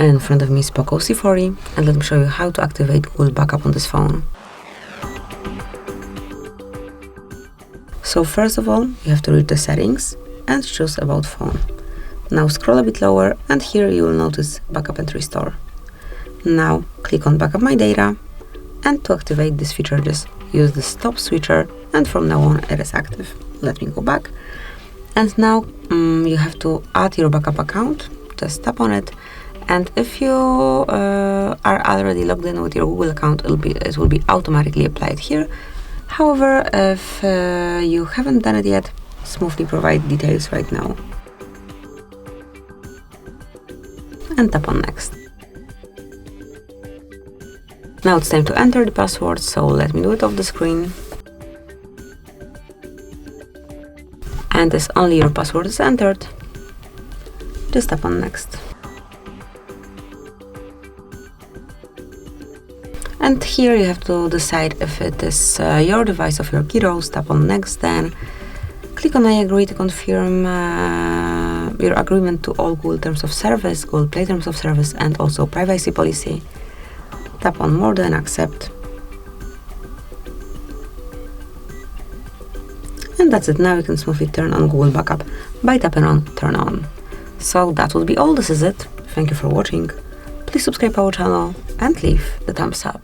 In front of me is POCO C40, and let me show you how to activate Google Backup on this phone. So first of all, you have to reach the settings and choose About Phone. Now scroll a bit lower, and here you will notice Backup and Restore. Now click on Backup My Data, and to activate this feature just use the stop switcher, and from now on it is active. Let me go back. And now you have to add your backup account. Just tap on it, and if you are already logged in with your Google account, it will be automatically applied here. However, if you haven't done it yet, smoothly provide details right now. And tap on Next. Now it's time to enter the password, so let me do it off the screen. And as only your password is entered, just tap on Next. And here you have to decide if it is your device of your kiddos. Tap on Next, then click on I agree to confirm your agreement to all Google Terms of Service, Google Play Terms of Service, and also privacy policy. Tap on More, then Accept. And that's it. Now you can smoothly turn on Google Backup by tapping on Turn On. So that would be all. This is it. Thank you for watching. Please subscribe our channel and leave the thumbs up.